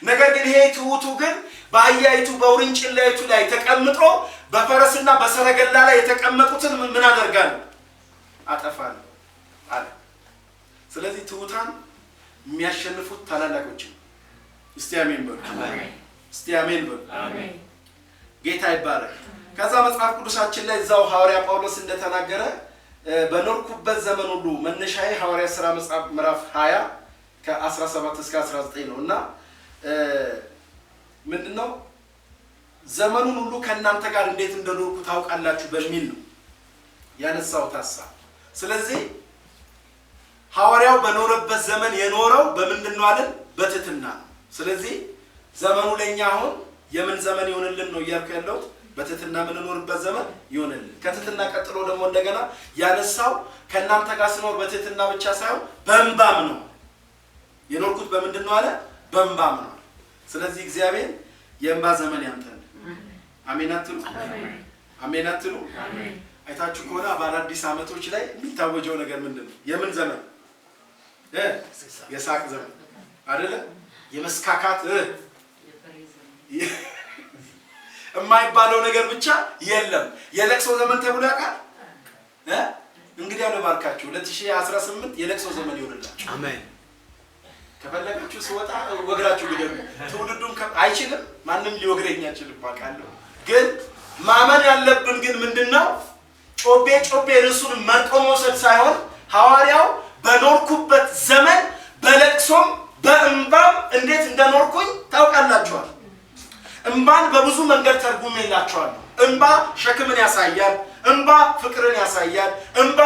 ነገር ግን ይሄ ትሁቱ ግን በአህያይቱ በውርንጭላይቱ ላይ ተቀምጦ በፈረስና በሰረገላ ላይ የተቀመጡትን ምን አደርጋለሁ? አጠፋለሁ አለ። ስለዚህ ትሁታን የሚያሸንፉት ታላላቆች ነው። እስቲ አሜን በሉ። እስቲ አሜን በሉ። ጌታ ይባረክ። ከዛ መጽሐፍ ቅዱሳችን ላይ እዛው ሐዋርያ ጳውሎስ እንደተናገረ በኖርኩበት ዘመን ሁሉ መነሻዬ ሐዋርያ ሥራ መጽሐፍ ምዕራፍ 20 ከ17 እስከ 19 ነውና ምንድነው ዘመኑን ሁሉ ከእናንተ ጋር እንዴት እንደኖርኩ ታውቃላችሁ በሚል ነው ያነሳው ሐሳብ። ስለዚህ ሐዋርያው በኖረበት ዘመን የኖረው በምንድነው አለን? በትህትና ነው። ስለዚህ ዘመኑ ለኛ አሁን የምን ዘመን ይሆንልን ነው እያልኩ ያለው? በትህትና የምንኖርበት ዘመን ይሆንልን። ከትህትና ቀጥሎ ደግሞ እንደገና ያነሳው ከእናንተ ጋር ስኖር በትህትና ብቻ ሳይሆን በእንባም ነው የኖርኩት። በምንድነው አለ? በእንባም ነው። ስለዚህ እግዚአብሔር የእንባ ዘመን ያንተን። አሜን አትሉ? አሜን አትሉ? አይታችሁ ከሆነ በአዲስ ዓመቶች ላይ የሚታወጀው ነገር ምንድነው? የምን ዘመን? የሳቅ ዘመን አይደለ? የመስካካት የማይባለው ነገር ብቻ የለም። የለቅሶ ዘመን ተብሎ ያውቃል። እንግዲህ ያለው ባርካችሁ 2018 የለቅሶ ዘመን ይሆንላችሁ። አሜን። ከፈለጋችሁ ስወጣ ወግራችሁ ግደሉ። ትውልዱን አይችልም፣ ማንም ሊወግረኝ አይችልም አውቃለሁ። ግን ማመን ያለብን ግን ምንድነው? ጮቤ ርሱን መርጦ መውሰድ ሳይሆን ሐዋርያው በኖርኩበት ዘመን በለቅሶም በእንባም እንዴት እንደኖርኩኝ ታውቃላችኋል። እንባን በብዙ መንገድ ተርጉሜላችኋለሁ። እንባ ሸክምን ያሳያል። እንባ ፍቅርን ያሳያል። እንባ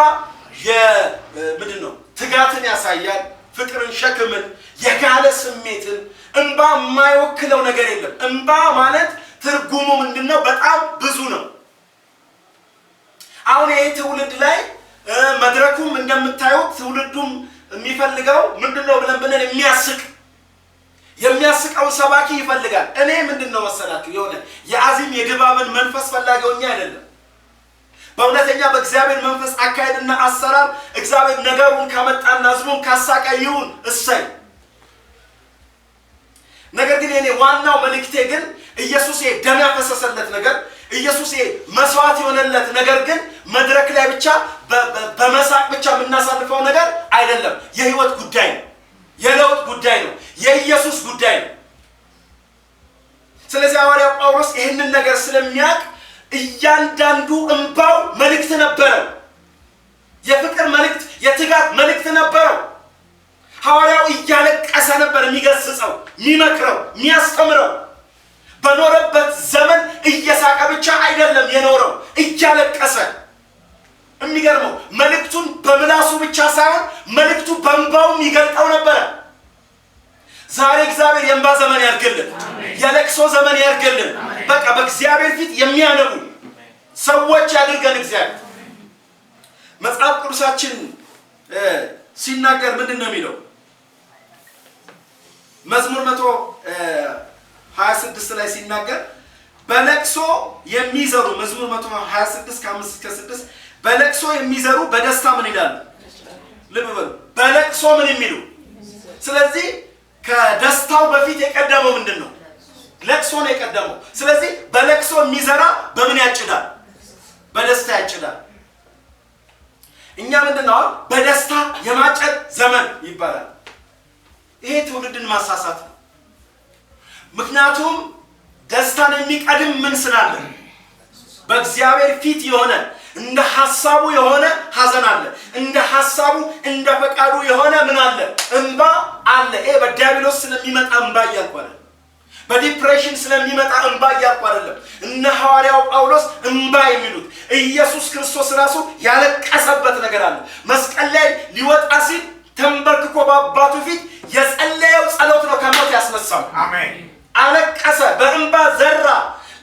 ምንድነው? ትጋትን ያሳያል። ፍቅርን፣ ሸክምን፣ የጋለ ስሜትን። እንባ የማይወክለው ነገር የለም። እንባ ማለት ትርጉሙ ምንድነው? በጣም ብዙ ነው። አሁን ይሄ ትውልድ ላይ መድረኩም እንደምታዩት ትውልዱም የሚፈልገው ምንድነው ብለን ብለን የሚያስቀውን ሰባኪ ይፈልጋል። እኔ ምንድነው መሰላችሁ የሆነ የአዚም የድባብን መንፈስ ፈላጊውኛ አይደለም። በእውነተኛ በእግዚአብሔር መንፈስ አካሄድና አሰራር እግዚአብሔር ነገሩን ካመጣና ህዝቡን ካሳቀ ይሁን እሰይ። ነገር ግን እኔ ዋናው መልእክቴ ግን ኢየሱስ ደም ያፈሰሰለት ነገር፣ ኢየሱስ መስዋዕት የሆነለት ነገር ግን መድረክ ላይ ብቻ በመሳቅ ብቻ የምናሳልፈው ነገር አይደለም። የህይወት ጉዳይ ነው። የለውጥ ጉዳይ ነው። የኢየሱስ ጉዳይ ነው። ስለዚህ ሐዋርያው ጳውሎስ ይህንን ነገር ስለሚያውቅ እያንዳንዱ እንባው መልእክት ነበረው። የፍቅር መልእክት፣ የትጋት መልእክት ነበረው። ሐዋርያው እያለቀሰ ነበር የሚገስጸው፣ የሚመክረው፣ የሚያስተምረው። በኖረበት ዘመን እየሳቀ ብቻ አይደለም የኖረው፣ እያለቀሰ። የሚገርመው መልእክቱን በምላሱ ብቻ ሳይሆን መልእክቱ በእንባውም ይገልጠው ነበር። ዛሬ እግዚአብሔር የእንባ ዘመን ያርግልን፣ የለቅሶ ዘመን ያርግልን። በቃ በእግዚአብሔር ፊት የሚያነቡ ሰዎች ያድርገን እግዚአብሔር። መጽሐፍ ቅዱሳችን ሲናገር ምንድን ነው የሚለው? መዝሙር 126 ላይ ሲናገር በለቅሶ የሚዘሩ መዝሙር 126 ከ5 እስከ 6 በለቅሶ የሚዘሩ በደስታ ምን ይላሉ? ልብ በሉ። በለቅሶ ምን የሚሉ። ስለዚህ ከደስታው በፊት የቀደመው ምንድነው? ለቅሶ ነው የቀደመው። ስለዚህ በለቅሶ የሚዘራ በምን ያጭዳል? በደስታ ያጭዳል። እኛ ምንድነው በደስታ የማጨድ ዘመን ይባላል። ይሄ ትውልድን ማሳሳት ነው። ምክንያቱም ደስታን የሚቀድም ምን ስላለ? በእግዚአብሔር ፊት የሆነ እንደ ሐሳቡ የሆነ ሐዘን አለ። እንደ ሐሳቡ እንደ ፈቃዱ የሆነ ምን አለ? እንባ አለ። ይሄ በዲያብሎስ ስለሚመጣ እንባ እያልኩ አይደለም። በዲፕሬሽን ስለሚመጣ እንባ እያልኩ አይደለም። እነ ሐዋርያው ጳውሎስ እንባ የሚሉት ኢየሱስ ክርስቶስ ራሱ ያለቀሰበት ነገር አለ። መስቀል ላይ ሊወጣ ሲል ተንበርክኮ በአባቱ ፊት የጸለየው ጸሎት ነው ከሞት ያስነሳው። አሜን። አለቀሰ፣ በእንባ ዘራ፣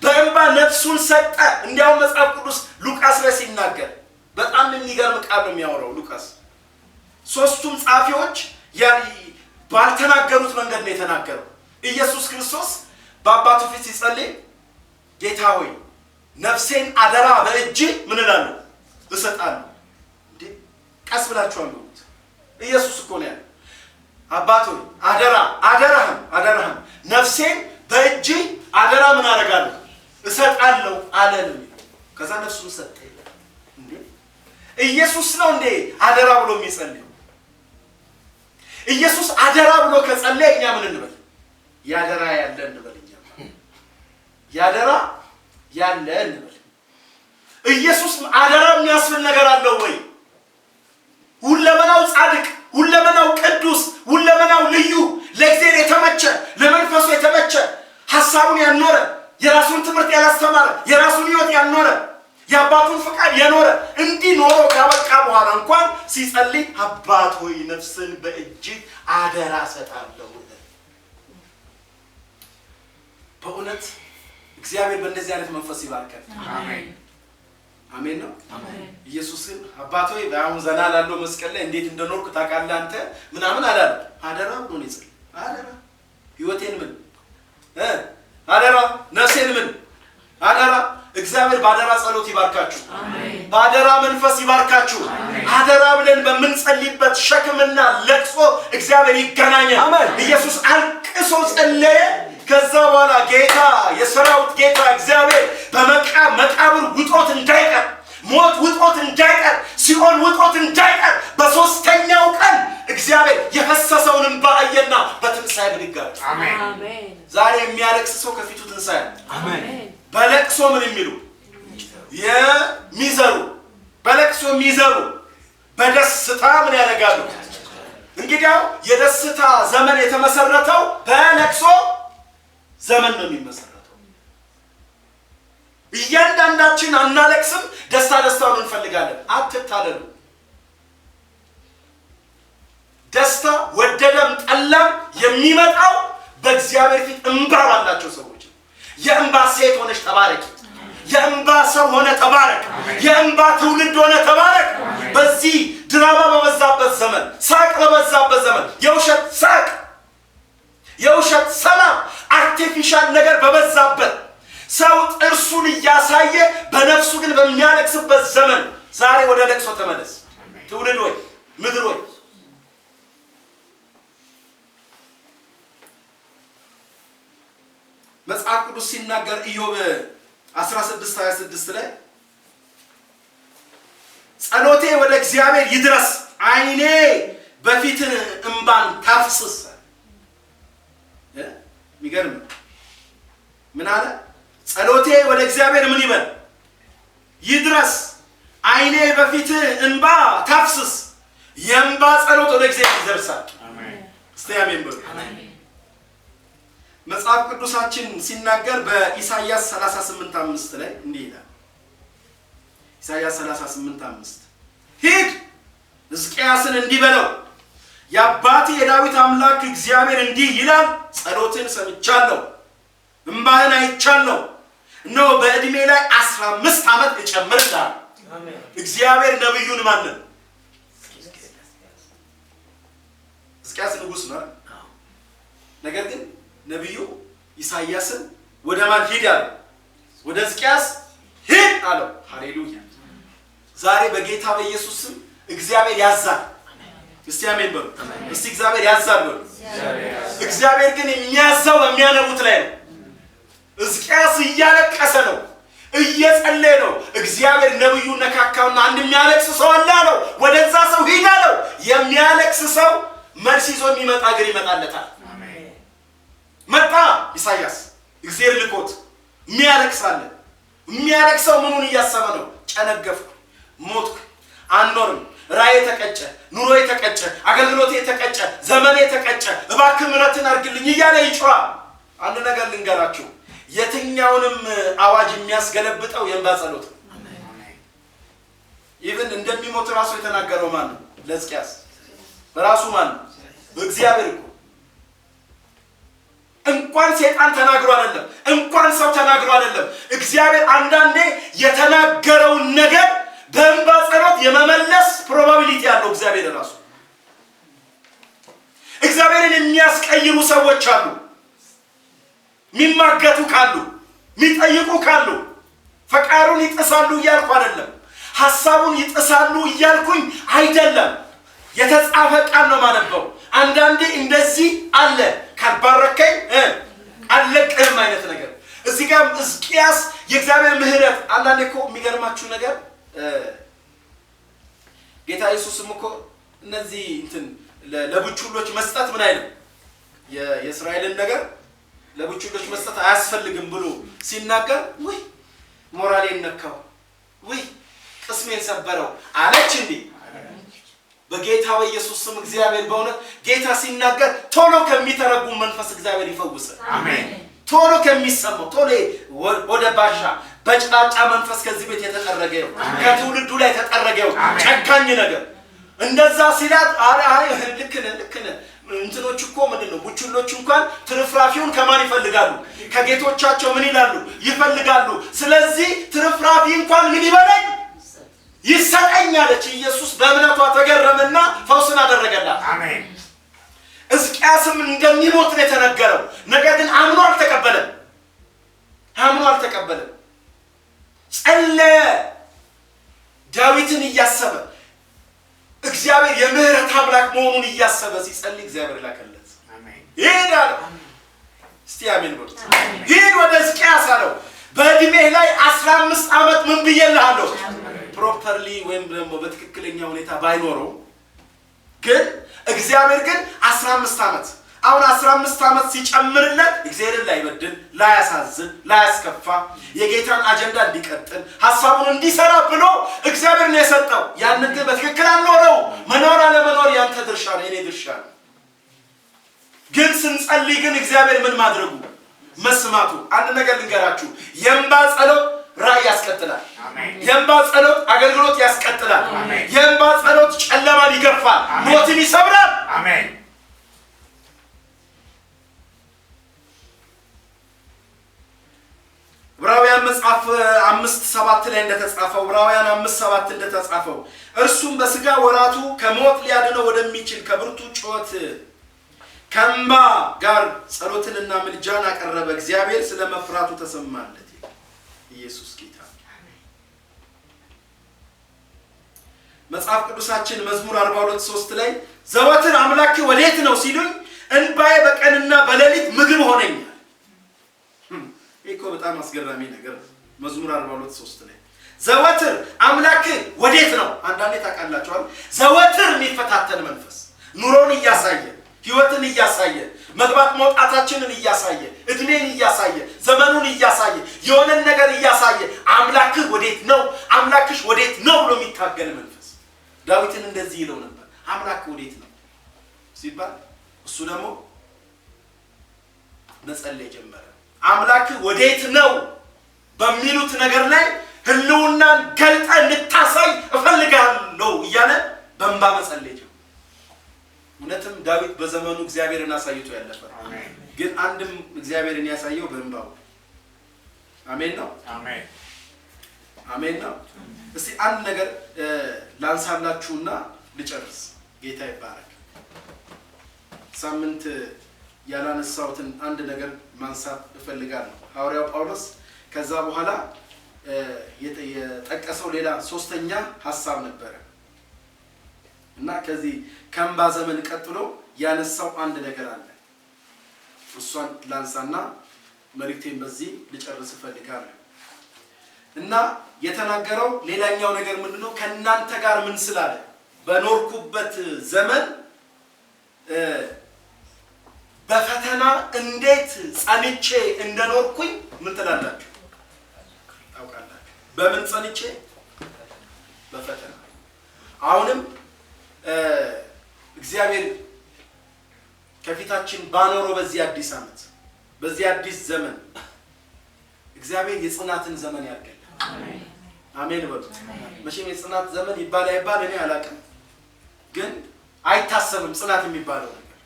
በእንባ ነፍሱን ሰጠ። እንዲያውም መጽሐፍ ቅዱስ ሉቃስ ላይ ሲናገር በጣም የሚገርም ቃል ነው የሚያወራው ሉቃስ። ሶስቱም ጻፊዎች ባልተናገሩት መንገድ ነው የተናገረው። ኢየሱስ ክርስቶስ በአባቱ ፊት ሲጸልይ ጌታ ሆይ ነፍሴን አደራ በእጅ ምን እላለሁ እሰጣለሁ። እንዴ ቀስ ብላችሁ አሉት። ኢየሱስ እኮ ነው ያለው አባት ሆይ አደራህም ነፍሴን በእጅ አደራ ምን አደርጋለሁ እሰጣለሁ አለን። ከዛ ነፍሱን ሰጠ። እንዴ ኢየሱስ ነው እንዴ አደራ ብሎ የሚጸልየው? ኢየሱስ አደራ ብሎ ከጸለየ እኛ ምን እንበል? ያደራ ያለ እንበል። እኛ ያደራ ያለ እንበል። ኢየሱስ አደራ የሚያስብል ነገር አለው ወይ? ሁለመናው ጻድቅ፣ ሁለመናው ቅዱስ፣ ሁለመናው ልዩ፣ ለእግዚአብሔር የተመቸ፣ ለመንፈሱ የተመቸ፣ ሐሳቡን ያኖረ፣ የራሱን ትምህርት ያላስተማረ፣ የራሱን ሕይወት ያኖረ፣ የአባቱን ፈቃድ የኖረ እንዲህ ኖሮ ካበቃ በኋላ እንኳን ሲጸልይ አባት ሆይ ነፍስን በእጅ አደራ ሰጣለሁ። በእውነት እግዚአብሔር በእንደዚህ አይነት መንፈስ ይባርከን። አሜን አሜን ነው። ኢየሱስን አባት ሆይ አሁን ዘና ላለው መስቀል ላይ እንዴት እንደኖርኩ ታውቃለህ አንተ ምናምን አላለ። አደራ ብሎ ነው ይጸልይ። አደራ ሕይወቴን ምን አደራ ነፍሴን ምን አደራ። እግዚአብሔር ባደራ ጸሎት ይባርካችሁ። አሜን። ባደራ መንፈስ ይባርካችሁ። አሜን። አደራ ብለን በመንጸልይበት ሸክምና ለቅሶ እግዚአብሔር ይገናኛል። አሜን። ኢየሱስ አልቅሶ ጸለየ። ከዛ በኋላ ጌታ የሰራዊት ጌታ እግዚአብሔር በመቃብር ውጦት እንዳይቀር፣ ሞት ውጦት እንዳይቀር፣ ሲኦል ውጦት እንዳይቀር በሶስተኛው ቀን እግዚአብሔር የፈሰሰውን እንባ አየና በትንሳኤ ብድግ አለ። አሜን። ዛሬ የሚያለቅስ ሰው ከፊቱ ትንሳኤ። አሜን። በለቅሶ ምን የሚሉ የሚዘሩ፣ በለቅሶ የሚዘሩ በደስታ ምን ያደርጋሉ? እንግዲያው የደስታ ዘመን የተመሰረተው በለቅሶ ዘመን ነው የሚመሰረተው። እያንዳንዳችን አናለቅስም፣ ደስታውን እንፈልጋለን። አትታለሉ። ደስታ ወደደም ጠላም የሚመጣው በእግዚአብሔር ፊት እንባ ባላቸው ሰዎች። የእንባ ሴት ሆነሽ ተባረክ። የእንባ ሰው ሆነ ተባረክ። የእንባ ትውልድ ሆነ ተባረክ። በዚህ ድራማ በበዛበት ዘመን፣ ሳቅ በበዛበት ዘመን፣ የውሸት ሳቅ፣ የውሸት ሰላም፣ አርቲፊሻል ነገር በበዛበት ሰው ጥርሱን እያሳየ በነፍሱ ግን በሚያለቅስበት ዘመን ዛሬ ወደ ለቅሶ ተመለስ። ትውልድ ሆይ፣ ምድር ሆይ መጽሐፍ ቅዱስ ሲናገር ኢዮብ 16:26 ላይ ጸሎቴ ወደ እግዚአብሔር ይድረስ፣ ዓይኔ በፊት እንባን ታፍስስ። የሚገርም ምን አለ? ጸሎቴ ወደ እግዚአብሔር ምን ይበል? ይድረስ፣ ዓይኔ በፊት እንባ ታፍስስ። የእንባ ጸሎት ወደ እግዚአብሔር ይደርሳል። አሜን። እስቲ አሜን በሉ። መጽሐፍ ቅዱሳችን ሲናገር በኢሳይያስ 38:5 ላይ እንዲህ ይላል። ኢሳይያስ 38:5 ሂድ ሕዝቅያስን እንዲህ በለው፣ የአባቴ የዳዊት አምላክ እግዚአብሔር እንዲህ ይላል፣ ጸሎትን ሰምቻለሁ፣ እንባህን አይቻለሁ። እነሆ በዕድሜ ላይ 15 ዓመት እጨምርልሃለሁ። እግዚአብሔር ነብዩን ማንን? ሕዝቅያስ ንጉሥ ነው። ነገር ግን ነብዩ ኢሳይያስን ወደ ማን ሂድ አለው? ወደ ሕዝቅያስ ሂድ አለው። ሃሌሉያ! ዛሬ በጌታ በኢየሱስ ስም እግዚአብሔር ያዛል። እስቲ አሜን በሉ። እስቲ እግዚአብሔር ያዛል በሉ። እግዚአብሔር ግን የሚያዛው በሚያነቡት ላይ ነው። ሕዝቅያስ እያለቀሰ ነው፣ እየጸለየ ነው። እግዚአብሔር ነብዩን ነካካውና አንድ የሚያለቅስ ሰው አለ አለው። ወደዛ ሰው ሂድ አለው። የሚያለቅስ ሰው መልስ ይዞ የሚመጣ ግን ይመጣለታል። መጣ ኢሳይያስ እግዚአብሔር ልኮት የሚያለቅሳለ። የሚያለቅሰው ምኑን እያሰበ ነው? ጨነገፍኩ፣ ሞትኩ፣ አንኖርም፣ ራእይ ተቀጨ፣ ኑሮ ተቀጨ፣ አገልግሎት ተቀጨ፣ ዘመኔ ተቀጨ፣ እባክህ ምሕረትን አድርግልኝ እያለ ይጮሃል። አንድ ነገር ልንገራችሁ፣ የትኛውንም አዋጅ የሚያስገለብጠው የእንባ ጸሎት ነው። ኢቭን እንደሚሞት ራሱ የተናገረው ማን ነው? ለሕዝቅያስ በራሱ ማን ነው? እግዚአብሔር እኮ። እንኳን ሰይጣን ተናግሮ አይደለም፣ እንኳን ሰው ተናግሮ አይደለም። እግዚአብሔር አንዳንዴ የተናገረውን ነገር በእንባ ጸሎት የመመለስ ፕሮባቢሊቲ ያለው እግዚአብሔር ራሱ። እግዚአብሔርን የሚያስቀይሩ ሰዎች አሉ። የሚማገቱ ካሉ፣ የሚጠይቁ ካሉ፣ ፈቃዱን ይጥሳሉ እያልኩ አይደለም፣ ሐሳቡን ይጥሳሉ እያልኩኝ አይደለም። የተጻፈ ቃል ነው ማነበው። አንዳንዴ እንደዚህ አለ፣ ካልባረከኝ እዚህ ጋር ሕዝቅያስ የእግዚአብሔር ምህረት አንዳንዴ እኮ የሚገርማችሁ ነገር ጌታ ኢየሱስም እኮ እነዚህ እንትን ለቡችሎች መስጠት ምን አይልም የእስራኤልን ነገር ለቡችሎች መስጠት አያስፈልግም ብሎ ሲናገር ወይ ሞራሌን ነካው ወይ ቅስሜን ሰበረው አለች እንዴ በጌታ በኢየሱስ ስም እግዚአብሔር በእውነት ጌታ ሲናገር ቶሎ ከሚተረጉም መንፈስ እግዚአብሔር ይፈውሳል አሜን ቶሎ ከሚሰማው ቶሎ ወደ ባሻ በጭላጫ መንፈስ ከዚህ ቤት የተጠረገው ከትውልዱ ላይ ተጠረገው ጨካኝ ነገር እንደዛ ሲላት አይ ልክ ነህ እንትኖች እኮ ምንድነው ቡችሎች እንኳን ትርፍራፊውን ከማን ይፈልጋሉ ከጌቶቻቸው ምን ይላሉ ይፈልጋሉ ስለዚህ ትርፍራፊ እንኳን ምን ይበለኝ ይሰጠኛለች ኢየሱስ በእምነቷ ተገረመና ፈውስን አደረገላት አሜን ሕዝቅያስም እንደሚሞት ነው የተነገረው ነገር ግን አምኖ አልተቀበለም ጸለየ ዳዊትን እያሰበ እግዚአብሔር የምህረት አምላክ መሆኑን እያሰበ ሲጸልይ እግዚአብሔር ላከለት አሜን ይሄዳል እስቲ አሜን በሉ ይሄድ ወደ ሕዝቅያስ አለው በእድሜ ላይ 15 ዓመት ምን ብዬልሃለሁ ፕሮፐርሊ ወይም ደግሞ በትክክለኛ ሁኔታ ባይኖረው ግን እግዚአብሔር ግን 15 ዓመት አሁን 15 ዓመት ሲጨምርለት እግዚአብሔር ላይ በድል ላይ ያሳዝን ላይ ያስከፋ የጌታን አጀንዳ እንዲቀጥል ሐሳቡን እንዲሰራ ብሎ እግዚአብሔር ነው የሰጠው ያንን ግን በትክክል አልኖረው መኖር አለመኖር ያንተ ድርሻ ነው የኔ ድርሻ ነው ግን ስንጸልይ ግን እግዚአብሔር ምን ማድረጉ መስማቱ አንድ ነገር ልንገራችሁ የእንባ ጸሎት ራእይ ያስቀጥላል አሜን የእንባ ጸሎት አገልግሎት ያስቀጥላል አሜን የእንባ ጸሎት ጨለማን ይገፋል ሞትን ይሰብራል አሜን ዕብራውያን መጽሐፍ 5:7 ላይ እንደተጻፈው ዕብራውያን 5:7 እንደተጻፈው እርሱም በስጋ ወራቱ ከሞት ሊያድነው ወደሚችል ከብርቱ ጩኸት ከእንባ ጋር ጸሎትንና ምልጃን አቀረበ እግዚአብሔር ስለመፍራቱ ተሰማለት ኢየሱስ ጌታ መጽሐፍ ቅዱሳችን መዝሙር 42:3 ላይ ዘወትር አምላክ ወዴት ነው ሲሉኝ እንባዬ በቀንና በሌሊት ምግብ ሆነኛል እኮ በጣም አስገራሚ ነገር መዝሙር 42:3 ላይ ዘወትር አምላክ ወዴት ነው አንዳንዴ ታውቃላችኋል ዘወትር የሚፈታተን መንፈስ ኑሮን እያሳየ ህይወትን እያሳየ መግባት መውጣታችንን እያሳየ እድሜን እያሳየ ዘመኑን እያሳየ የሆነ ነገር እያሳየ አምላክ ወዴት ነው አምላክሽ ወዴት ነው ብሎ የሚታገል መንፈስ ዳዊትን እንደዚህ ይለው ነበር አምላክ ወዴት ነው ሲባል እሱ ደግሞ መጸለይ ጀመረ አምላክ ወዴት ነው በሚሉት ነገር ላይ ህልውናን ገልጠ እንድታሳይ እፈልጋለሁ እያለ በእንባ መጸለይ ጀመረ እውነትም ዳዊት በዘመኑ እግዚአብሔርን አሳይቶ ያለፈ አሜን ግን አንድም እግዚአብሔርን ያሳየው በእንባው አሜን ነው አሜን ነው እስቲ አንድ ነገር ላንሳላችሁና ልጨርስ ጌታ ይባረክ ሳምንት ያላነሳውትን አንድ ነገር ማንሳት እፈልጋለሁ ሐዋርያው ጳውሎስ ከዛ በኋላ የጠቀሰው ሌላ ሶስተኛ ሐሳብ ነበር እና ከዚህ ከእንባ ዘመን ቀጥሎ ያነሳው አንድ ነገር አለ እሷን ላንሳና መልእክቴን በዚህ ልጨርስ እፈልጋለሁ እና የተናገረው ሌላኛው ነገር ምንድነው ከናንተ ጋር ምን ስላለ በኖርኩበት ዘመን በፈተና እንዴት ጸንቼ እንደኖርኩኝ ምን ትላላችሁ ታውቃላችሁ በምን ጸንቼ በፈተና አሁንም እግዚአብሔር ከፊታችን ባኖሮ በዚህ አዲስ ዓመት በዚህ አዲስ ዘመን እግዚአብሔር የጽናትን ዘመን ያርገል አሜን በሉ መቼም የጽናት ዘመን ይባል አይባል እኔ አላውቅም ግን አይታሰብም ጽናት የሚባለው ነገር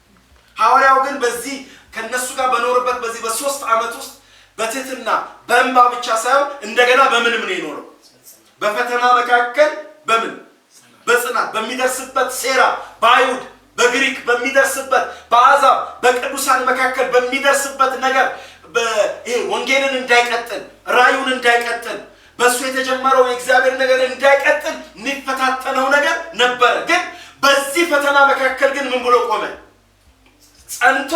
ሐዋርያው ግን በዚህ ከነሱ ጋር በኖርበት በዚህ በ3 ዓመት ውስጥ በትህትና በእንባ ብቻ ሳይሆን እንደገና በምንም ነው የኖረው በፈተና መካከል በምን በጽናት በሚደርስበት ሴራ በአይሁድ በግሪክ በሚደርስበት በአሕዛብ በቅዱሳን መካከል በሚደርስበት ነገር በይሄ ወንጌልን እንዳይቀጥል ራእዩን እንዳይቀጥል በሱ የተጀመረው የእግዚአብሔር ነገር እንዳይቀጥል ንፈታተነው ነገር ነበር ግን በዚህ ፈተና መካከል ግን ምን ብሎ ቆመ ጸንቶ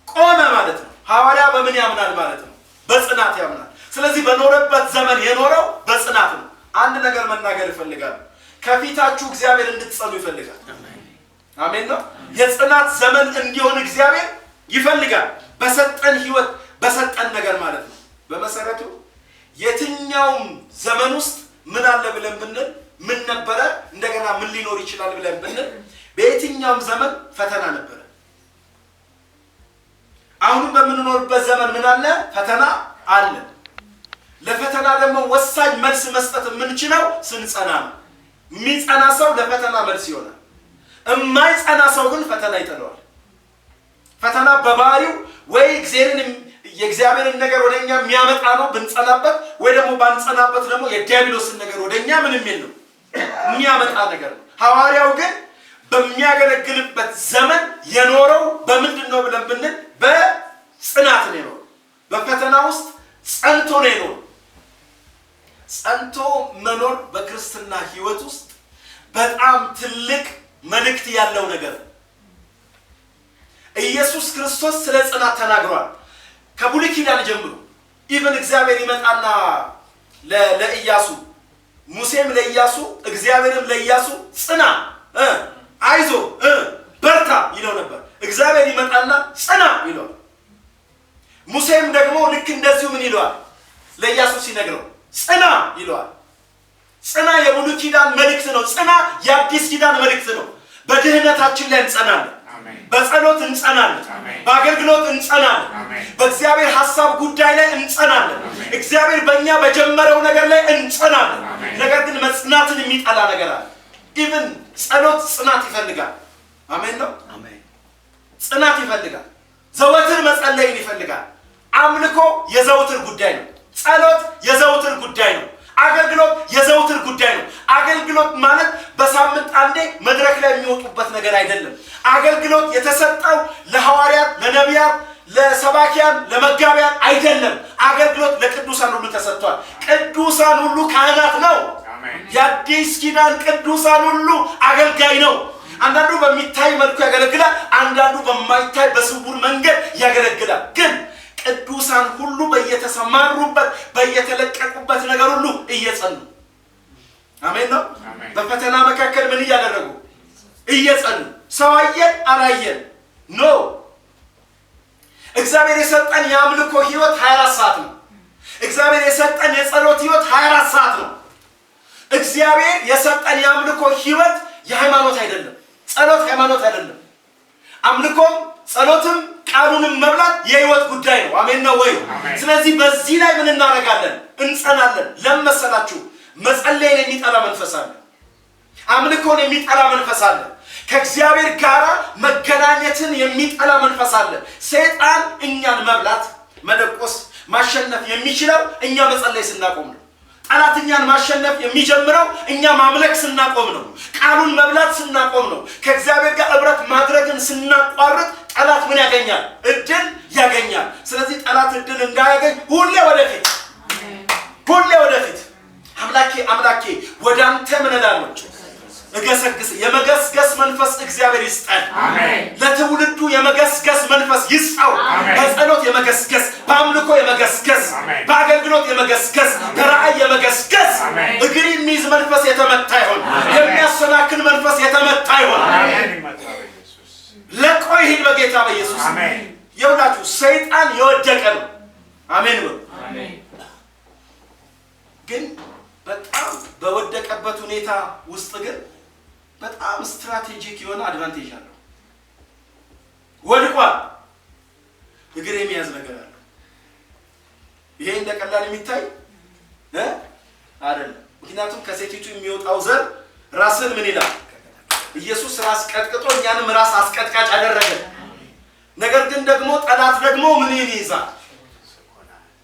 ቆመ ማለት ነው ሐዋርያ በምን ያምናል ማለት ነው በጽናት ያምናል። ስለዚህ በኖረበት ዘመን የኖረው በጽናት ነው። አንድ ነገር መናገር እፈልጋለሁ። ከፊታችሁ እግዚአብሔር እንድትጸኑ ይፈልጋል። አሜን ነው። የጽናት ዘመን እንዲሆን እግዚአብሔር ይፈልጋል። በሰጠን ህይወት በሰጠን ነገር ማለት ነው። በመሰረቱ የትኛውም ዘመን ውስጥ ምን አለ ብለን ብንል ምን ነበረ እንደገና ምን ሊኖር ይችላል ብለን ብንል በየትኛውም ዘመን ፈተና ነበረ። አሁን በምንኖርበት ዘመን ምን አለ? ፈተና አለ። ለፈተና ደግሞ ወሳኝ መልስ መስጠት የምንችለው ስንጸና ነው። የሚጸና ሰው ለፈተና መልስ ይሆናል። የማይጸና ሰው ግን ፈተና ይጠላዋል። ፈተና በባህሪው ወይ የእግዚአብሔርን ነገር ወደኛ የሚያመጣ ነው ብንጸናበት፣ ወይ ደግሞ ባንጸናበት ደግሞ የዲያብሎስን ነገር ወደኛ ምን የሚል ነው የሚያመጣ ነገር ነው። ሐዋርያው ግን በሚያገለግልበት ዘመን የኖረው በምንድነው ብለን ብንል በጽናት ነው የኖረው። በፈተና ውስጥ ጸንቶ ነው የኖረው። ጸንቶ መኖር በክርስትና ህይወት ውስጥ በጣም ትልቅ መልእክት ያለው ነገር ነው። ኢየሱስ ክርስቶስ ስለ ጽናት ተናግሯል። ከብሉይ ኪዳን ጀምሮ ኢቭን እግዚአብሔር ይመጣና ለኢያሱ ሙሴም ለኢያሱ እግዚአብሔርም ለኢያሱ ጽና አይዞ በርታ ይለው ነበር። እግዚአብሔር ይመጣና ጽና ይለው። ሙሴም ደግሞ ልክ እንደዚሁ ምን ይለዋል? ለኢያሱ ሲነግረው ጽና ይለዋል። ጽና የብሉይ ኪዳን መልእክት ነው። ጽና የአዲስ ኪዳን መልእክት ነው። በድህነታችን ላይ እንጸናለን። በጸሎት እንጸናለን። በአገልግሎት እንጸናለን። በእግዚአብሔር ሐሳብ ጉዳይ ላይ እንጸናለን። እግዚአብሔር በእኛ በጀመረው ነገር ላይ እንጸናለን። ነገር ግን መጽናትን የሚጠላ ነገር አለ። ኢቭን ጸሎት ጽናት ይፈልጋል። አሜን ነው። ጽናት ይፈልጋል። ዘወትር መጸለይን ይፈልጋል። አምልኮ የዘወትር ጉዳይ ነው። ጸሎት የዘወትር ጉዳይ ነው። አገልግሎት የዘወትር ጉዳይ ነው። አገልግሎት ማለት በሳምንት አንዴ መድረክ ላይ የሚወጡበት ነገር አይደለም። አገልግሎት የተሰጠው ለሐዋርያት፣ ለነቢያት፣ ለሰባኪያን፣ ለመጋቢያን አይደለም። አገልግሎት ለቅዱሳን ሁሉ ተሰጥቷል። ቅዱሳን ሁሉ ካህናት ነው። የአዲስ ኪዳን ቅዱሳን ሁሉ አገልጋይ ነው። አንዳንዱ በሚታይ መልኩ ያገለግላል፣ አንዳንዱ በማይታይ በስውር መንገድ ያገለግላል። ግን ቅዱሳን ሁሉ በየተሰማሩበት በየተለቀቁበት ነገር ሁሉ እየጸኑ አሜን ነው። በፈተና መካከል ምን እያደረጉ እየጸኑ ሰው አየን አላየን ኖ እግዚአብሔር የሰጠን የአምልኮ ህይወት 24 ሰዓት ነው። እግዚአብሔር የሰጠን የጸሎት ህይወት 24 ሰዓት ነው። እግዚአብሔር የሰጠን የአምልኮ ህይወት የሃይማኖት አይደለም። ጸሎት ሃይማኖት አይደለም። አምልኮም ጸሎትም ቃሉንም መብላት የህይወት ጉዳይ ነው። አሜን ነው ወይ? ስለዚህ በዚህ ላይ ምን እናደርጋለን? እንጸናለን። ለመሰላችሁ መጸለይን የሚጠላ መንፈስ አለ። አምልኮን የሚጠላ መንፈስ አለ። ከእግዚአብሔር ጋር መገናኘትን የሚጠላ መንፈስ አለ። ሰይጣን እኛን መብላት፣ መደቆስ፣ ማሸነፍ የሚችለው እኛ መጸለይ ስናቆም ነው። ጠላት እኛን ማሸነፍ የሚጀምረው እኛ ማምለክ ስናቆም ነው። ቃሉን መብላት ስናቆም ነው። ከእግዚአብሔር ጋር ህብረት ማድረግን ስናቋርጥ ጠላት ምን ያገኛል? እድል ያገኛል። ስለዚህ ጠላት እድል እንዳያገኝ ሁሌ ወደፊት አምላኬ ወደ አንተ ምን እላለሁ? እገሰግስ። የመገስገስ መንፈስ እግዚአብሔር ይስጠን። ለትውልዱ የመገስገስ መንፈስ ይስጠው። በጸሎት የመገስገስ፣ በአምልኮ የመገስገስ፣ በአገልግሎት የመገስገስ፣ በራእይ የመገስገስ እግር የሚይዝ መንፈስ የተመታ ይሁን። የሚያሰናክል መንፈስ የተመታ ይሁን። ለቆ ይሂድ በጌታ በኢየሱስ። ይኸውላችሁ ሰይጣን የወደቀ ነው። አሜን ነው። ግን በጣም በወደቀበት ሁኔታ ውስጥ ግን በጣም ስትራቴጂክ የሆነ አድቫንቴጅ አለው። ወድቋል፣ እግር የሚያዝ ነገር አለ። ይሄ እንደ ቀላል የሚታይ አይደለም። ምክንያቱም ከሴቲቱ የሚወጣው ዘር ራስን ምን ይላል? ኢየሱስ ራስ ቀጥቅጦ እኛንም ራስ አስቀጥቃጭ አደረገ። ነገር ግን ደግሞ ጠላት ደግሞ ምን ይይዛል?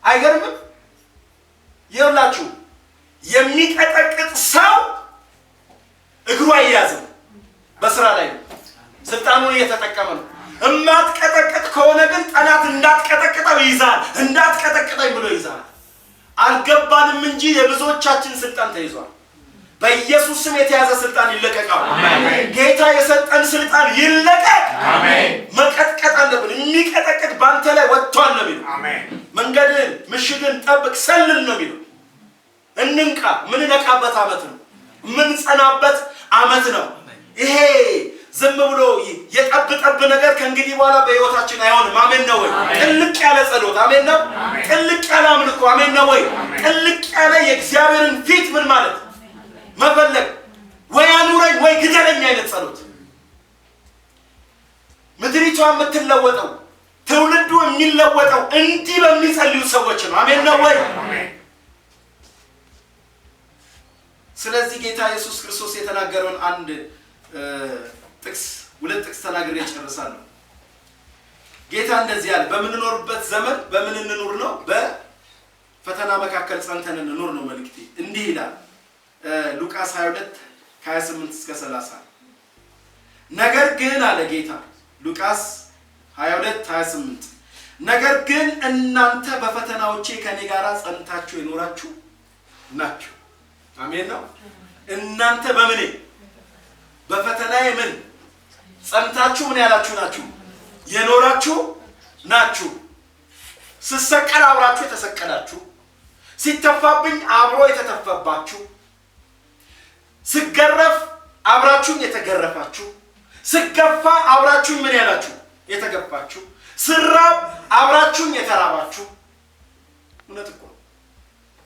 አይገርምም? ይኸውላችሁ የሚቀጠቅጥ ሰው እግሩ አይያዝም። በስራ ላይ ነው፣ ስልጣኑን እየተጠቀመ ነው። እማትቀጠቅጥ ከሆነ ግን ጠላት እንዳትቀጠቅጠው ይይዛል። እንዳትቀጠቅጠኝ ብሎ ይይዛል። አልገባንም እንጂ የብዙዎቻችን ስልጣን ተይዟል። በኢየሱስ ስም የተያዘ ስልጣን ይለቀቃል። ጌታ የሰጠን ስልጣን ይለቀቅ። መቀጥቀጥ አለብን። የሚቀጠቅጥ ባንተ ላይ ወጥቷል ነው የሚለው። መንገድን ምሽግን ጠብቅ ሰልል ነው የሚለው። እንንቃ ምን ነቃበት ዓመት ነው። ምን ጸናበት ዓመት ነው። ይሄ ዝም ብሎ የጠብጠብ ነገር ከእንግዲህ በኋላ በህይወታችን አይሆንም። አሜን ነው ወይ? ጥልቅ ያለ ጸሎት አሜን ነው። ጥልቅ ያለ አምልኮ አሜን ነው ወይ? ጥልቅ ያለ የእግዚአብሔርን ፊት ምን ማለት መፈለግ ወይ አኑረኝ ወይ ግደለኝ አይነት ጸሎት። ምድሪቷ የምትለወጠው ትውልዱ የሚለወጠው እንዲህ በሚጸልዩ ሰዎች ነው። አሜን ነው ወይ? ስለዚህ ጌታ ኢየሱስ ክርስቶስ የተናገረውን አንድ ሁለት ጥቅስ ተናግሬ እጨርሳለሁ። ጌታ እንደዚህ ያለ በምንኖርበት ዘመን በምን እንኑር ነው? በፈተና መካከል ጸንተን እንኑር ነው መልእክቴ። እንዲህ ይላል ሉቃስ 22:28-30 ነገር ግን አለ ጌታ ሉቃስ 22:28 ነገር ግን እናንተ በፈተናዎቼ ከኔ ጋር ጸንታችሁ የኖራችሁ ናችሁ። አሜን ነው። እናንተ በምን በፈተናዬ ምን ጸንታችሁ ምን ያላችሁ ናችሁ? የኖራችሁ ናችሁ። ስሰቀል አብራችሁ የተሰቀላችሁ፣ ሲተፋብኝ አብሮ የተተፈባችሁ፣ ስገረፍ አብራችሁኝ የተገረፋችሁ፣ ስገፋ አብራችሁኝ ምን ያላችሁ የተገፋችሁ፣ ስራብ አብራችሁኝ የተራባችሁ። እውነት እኮ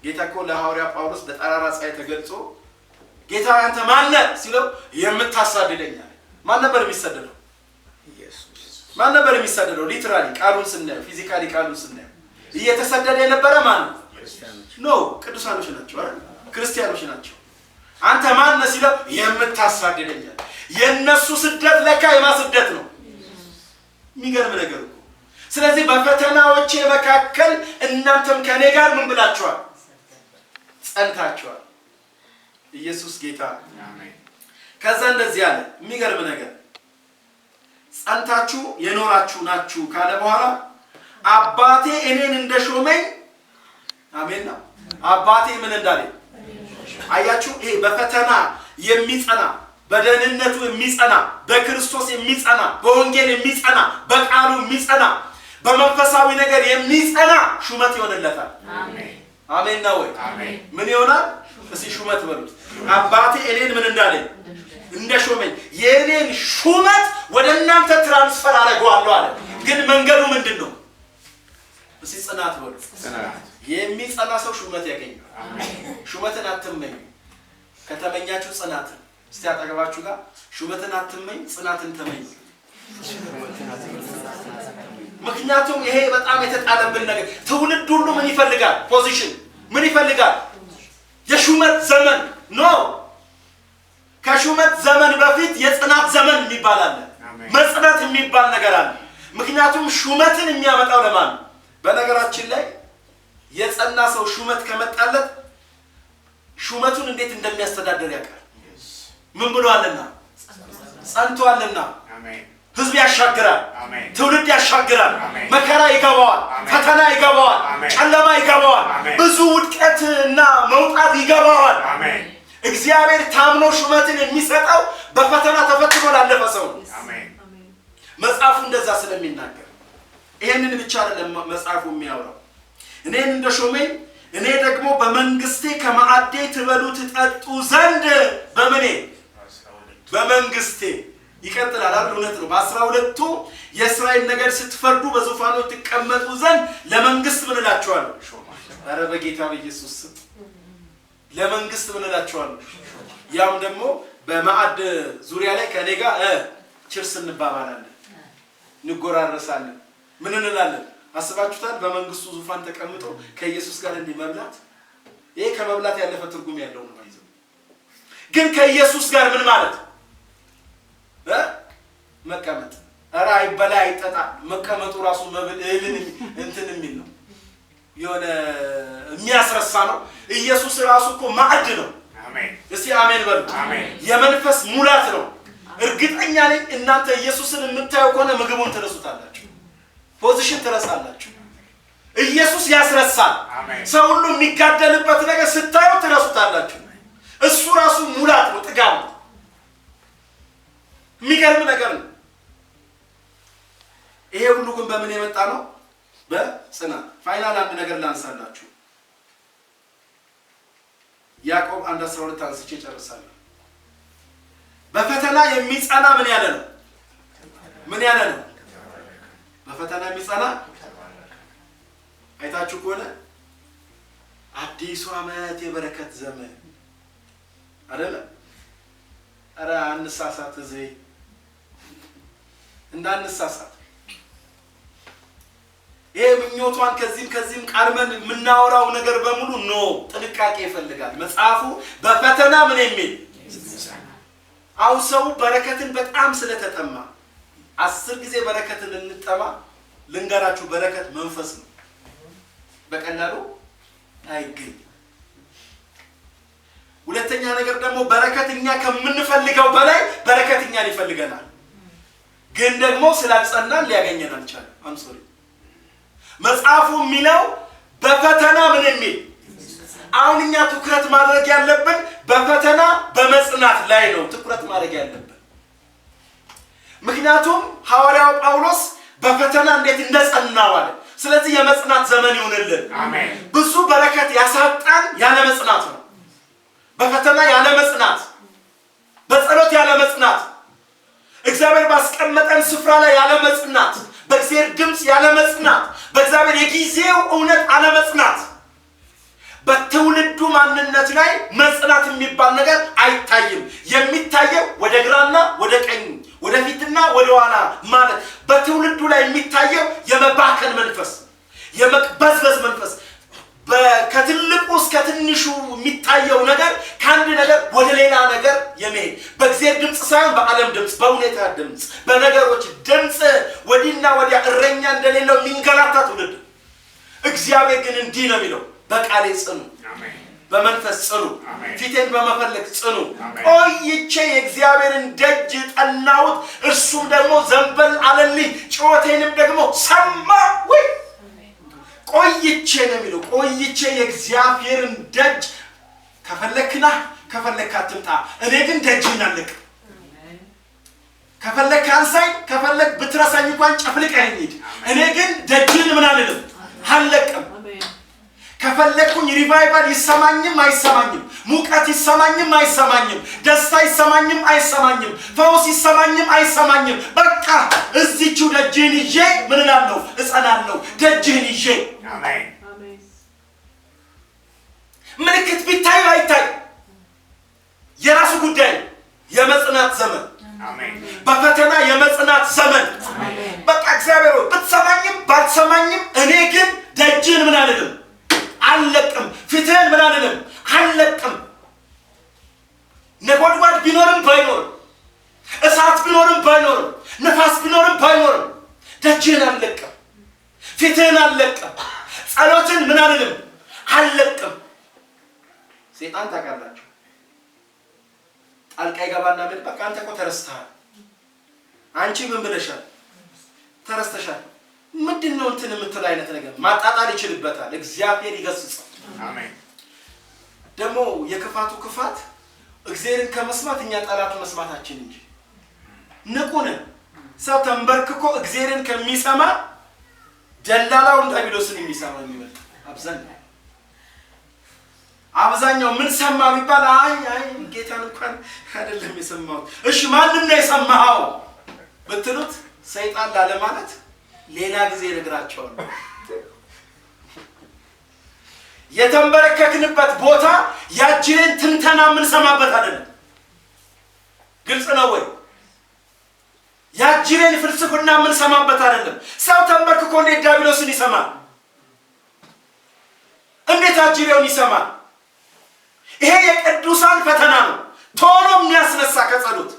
ጌታ እኮ ለሐዋርያ ጳውሎስ በጠራራ ፀሐይ ተገልጾ ጌታ አንተ ማን ነህ ሲለው የምታሳድደኝ አለ። ማን ነበር የሚሰደደው? ኢየሱስ። ማን ነበር የሚሰደደው? ሊትራሊ ቃሉን ስናየው ፊዚካሊ ቃሉን ስናየው እየተሰደደ የነበረ ማን ነው? ነው ቅዱሳኖች ናቸው አይደል? ክርስቲያኖች ናቸው። አንተ ማን ነህ ሲለው የምታሳድደኝ አለ። የነሱ ስደት ለካ የማስደት ነው። የሚገርም ነገር እኮ። ስለዚህ በፈተናዎቼ መካከል እናንተም ከኔ ጋር ምን ብላችኋል? ጸንታችኋል። ኢየሱስ ጌታ አሜን። ከዛ እንደዚህ አለ የሚገርም ነገር ጸንታችሁ የኖራችሁ ናችሁ ካለ በኋላ አባቴ እኔን እንደሾመኝ አሜን ነው። አባቴ ምን እንዳለ አያችሁ። ይሄ በፈተና የሚጸና በደህንነቱ የሚጸና በክርስቶስ የሚጸና በወንጌል የሚጸና በቃሉ የሚጸና በመንፈሳዊ ነገር የሚጸና ሹመት ይሆንለታል። አሜን አሜን ነው ወይ? ምን ይሆናል? እስቲ ሹመት በሉት። አባቴ እኔን ምን እንዳለኝ እንደሾመኝ የኔን ሹመት ወደ እናንተ ትራንስፈር አደርገዋለሁ አለ። ግን መንገዱ ምንድነው? እስቲ ጽናት በሉት። የሚጸና ሰው ሹመት ያገኛል። ሹመትን አትመኝ። ከተመኛችሁ ጽናትን እስቲ አጠገባችሁ ጋር ሹመትን አትመኝ ጽናትን ተመኝ። ምክንያቱም ይሄ በጣም የተጣለብን ነገር ትውልድ ሁሉ ምን ይፈልጋል? ፖዚሽን ምን ይፈልጋል? የሹመት ዘመን ኖ። ከሹመት ዘመን በፊት የጽናት ዘመን የሚባል አለ። መጽናት የሚባል ነገር አለ። ምክንያቱም ሹመትን የሚያመጣው ለማን? በነገራችን ላይ የጸና ሰው ሹመት ከመጣለት ሹመቱን እንዴት እንደሚያስተዳድር ያውቃል። ምን ብሏልና? ጸንቷልና። ህዝብ ያሻግራል፣ ትውልድ ያሻግራል፣ መከራ ይገባዋል፣ ፈተና ይገባዋል፣ ጨለማ ይገባዋል፣ ብዙ ውድቀትና መውጣት ይገባዋል። እግዚአብሔር ታምኖ ሹመትን የሚሰጠው በፈተና ተፈትኖ ላለፈ ሰው ነው። መጽሐፉ እንደዛ ስለሚናገር ይሄንን ብቻ አይደለም መጽሐፉ የሚያወራው። እኔን እንደሾመኝ እኔ ደግሞ በመንግስቴ ከማዕዴ ትበሉ ትጠጡ ዘንድ በመኔ በመንግስቴ ይቀጥላል አይደል? እውነት ነው። በ12ቱ የእስራኤል ነገር ስትፈርዱ በዙፋኖች ትቀመጡ ዘንድ ለመንግስት ምን እላችኋለሁ? ኧረ በጌታ በኢየሱስ ስም ለመንግስት ምን እላችኋለሁ? ያም ደግሞ በማዕድ ዙሪያ ላይ ከኔ ጋር ችርስ እንባባላለን፣ እንጎራረሳለን። ምን እንላለን? አስባችሁታል? በመንግስቱ ዙፋን ተቀምጦ ከኢየሱስ ጋር እንዲህ መብላት። ይሄ ከመብላት ያለፈ ትርጉም ያለው ነው ማለት ነው። ግን ከኢየሱስ ጋር ምን ማለት መቀመጥ። ኧረ አይበላ አይጠጣ መቀመጡ ራሱ መብል እህልን እንትን የሚል ነው፣ የሆነ የሚያስረሳ ነው። ኢየሱስ ራሱ እኮ ማዕድ ነው። አሜን። እስቲ አሜን በሉ። የመንፈስ ሙላት ነው። እርግጠኛ ነኝ እናንተ ኢየሱስን የምታዩ ከሆነ ምግቡን ትረሱታላችሁ፣ ፖዚሽን ትረሳላችሁ። ኢየሱስ ያስረሳል። ሰው ሁሉ የሚጋደልበት ነገር ስታዩ ትረሱታላችሁ። እሱ ራሱ ሙላት ነው፣ ጥጋብ ነው። የሚገርም ነገር ነው። ይሄ ሁሉ ግን በምን የመጣ ነው? በጽናት ፋይናል አንድ ነገር ላንሳላችሁ። ያዕቆብ 1:12 አንስቼ ጨርሳለሁ። በፈተና የሚጸና ምን ያለ ነው? ምን ያለ ነው? በፈተና የሚጸና አይታችሁ ከሆነ አዲሱ ዓመት የበረከት ዘመን አይደለ? አረ አንሳሳት፣ እዚህ እንዳንሳሳት። ይሄ ምኞቷን ከዚህም ቀርመን የምናወራው ነገር በሙሉ ጥንቃቄ ይፈልጋል። መጽሐፉ በፈተና ምን የሚል አሁን ሰው በረከትን በጣም ስለተጠማ 10 ጊዜ በረከትን እንጠማ። ልንገራችሁ፣ በረከት መንፈስ ነው፣ በቀላሉ አይገኝም። ሁለተኛ ነገር ደግሞ በረከት እኛ ከምንፈልገው በላይ በረከት እኛን ይፈልገናል። ግን ደግሞ ስላልጸናን ሊያገኘን አልቻለም። አምሶሪ መጽሐፉ የሚለው በፈተና ምን የሚል አሁን እኛ ትኩረት ማድረግ ያለብን በፈተና በመጽናት ላይ ነው ትኩረት ማድረግ ያለብን። ምክንያቱም ሐዋርያው ጳውሎስ በፈተና እንዴት እንደጸናው አለ። ስለዚህ የመጽናት ዘመን ይሁንልን። አሜን። ብዙ በረከት ያሳጣን ያለ መጽናት ነው። በፈተና ያለ መጽናት፣ በጸሎት ያለ መጽናት፣ እግዚአብሔር ባስቀመጠን ስፍራ ላይ ያለ መጽናት፣ በእግዚአብሔር ድምጽ ያለ መጽናት፣ በእግዚአብሔር የጊዜው እውነት ያለ መጽናት፣ በትውልዱ ማንነት ላይ መጽናት የሚባል ነገር አይታይም። የሚታየው ወደ ግራና ወደ ቀኝ፣ ወደ ፊትና ወደ ኋላ ማለት በትውልዱ ላይ የሚታየው የመባከን መንፈስ፣ የመቅበዝበዝ መንፈስ፣ ከትልቁ እስከ ትንሹ የሚታየው ነገር ከአንድ ነገር ወደ ሌላ ነገር የመሄድ በእግዚአብሔር ድምጽ ሳይሆን በዓለም ድምጽ፣ በሁኔታ ድምጽ፣ በነገሮች ድምጽ ወዲና ወዲያ እረኛ እንደሌለው የሚንገላታ ትውልድ። እግዚአብሔር ግን እንዲህ ነው የሚለው፣ በቃሌ ጽኑ፣ በመንፈስ ጽኑ፣ ፊቴን በመፈለግ ጽኑ። ቆይቼ የእግዚአብሔርን ደጅ ጠናሁት፣ እርሱም ደግሞ ዘንበል አለልኝ፣ ጩኸቴንም ደግሞ ሰማ። ወይ ቆይቼ ነው የሚለው። ቆይቼ የእግዚአብሔርን ደጅ ከፈለክና ከፈለክ አትምጣ፣ እኔ ግን ደጅህን አልለቅም። ከፈለክ አንሳኝ፣ ከፈለክ ብትረሳኝ እንኳን ጨፍልቀኝ ሂድ፣ እኔ ግን ደጅህን ምን አልልም አልለቅም። ከፈለኩኝ ሪቫይቫል ይሰማኝም አይሰማኝም፣ ሙቀት ይሰማኝም አይሰማኝም፣ ደስታ ይሰማኝም አይሰማኝም፣ ፈውስ ይሰማኝም አይሰማኝም፣ በቃ እዚህቹ ደጅህን ይዤ ምን እላለሁ? እጸናለሁ። ደጅህን ይዤ አሜን። ምልክት ቢታይ አይታይ የራሱ ጉዳይ። የመጽናት ዘመን አሜን። በፈተና የመጽናት ዘመን አሜን። በቃ እግዚአብሔር ብትሰማኝም ባትሰማኝም እኔ ግን ደጅህን ምን አልልም አልለቅም። ፊትህን ምን አልልም አልለቅም። ነጎድጓድ ቢኖርም ባይኖርም፣ እሳት ቢኖርም ባይኖርም፣ ነፋስ ቢኖርም ባይኖርም ደጅህን አልለቅም፣ ፊትህን አልለቅም፣ ጸሎትን ምን አልልም አልለቅም። ሰይጣን ታውቃላችሁ ጣልቃ ይገባና ምን በቃ አንተ እኮ ተረስተሃል፣ አንቺ ምን ብለሻል፣ ተረስተሻል፣ ምንድነው እንትን የምትል አይነት ነገር ማጣጣል ይችልበታል። እግዚአብሔር ይገስጸው። አሜን። ደግሞ የክፋቱ ክፋት እግዚአብሔርን ከመስማት እኛ ጠላት መስማታችን እንጂ ንቁን ሰው ተንበርክኮ እግዚአብሔርን ከሚሰማ ደላላው ዲያብሎስን የሚሰማ የሚመጣ አብዛኛው ምን ሰማ ቢባል አይ ጌታን እንኳን አይደለም የሰማው። እሺ ማንን ነው የሰማው ብትሉት ሰይጣን ላለ ማለት ሌላ ጊዜ ነግራቸዋል። የተንበረከክንበት ቦታ ያጅሬን ትንተና ምን ሰማበት አይደለም። ግልጽ ነው ወይ? ያጅሬን ፍልስፍና ምን ሰማበት አይደለም። ሰው ተንበርክኮ እንዴት ዲያብሎስን ይሰማል? እንዴት አጅሬውን ይሰማል? ይሄ የቅዱሳን ፈተና ነው፣ ቶሎ የሚያስነሳ ከጸሎት።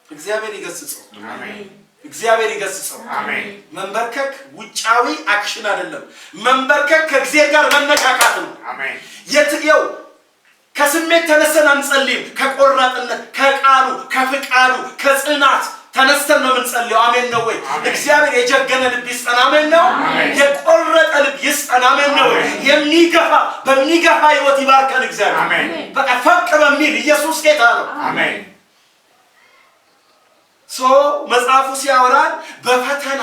እግዚአብሔር ይገስጸው። አሜን። እግዚአብሔር ይገስጸው። አሜን። መንበርከክ ውጫዊ አክሽን አይደለም። መንበርከክ ከእግዚአብሔር ጋር መነካካት ነው። አሜን። የትየው ከስሜት ተነስተን አንጸልይም። ከቆራጥነት፣ ከቃሉ፣ ከፍቃዱ፣ ከጽናት ተነስተን ነው የምንጸልየው። አሜን ነው ወይ? እግዚአብሔር የጀገነ ልብ ይስጠን። አሜን ነው። የቆረጠ ልብ ይስጠን። አሜን ነው። የሚገፋ በሚገፋ ህይወት ይባርከን እግዚአብሔር። አሜን። በቃ ፈቅ በሚል ኢየሱስ ጌታ ነው። አሜን። መጽሐፉ ሲያወራን በፈተና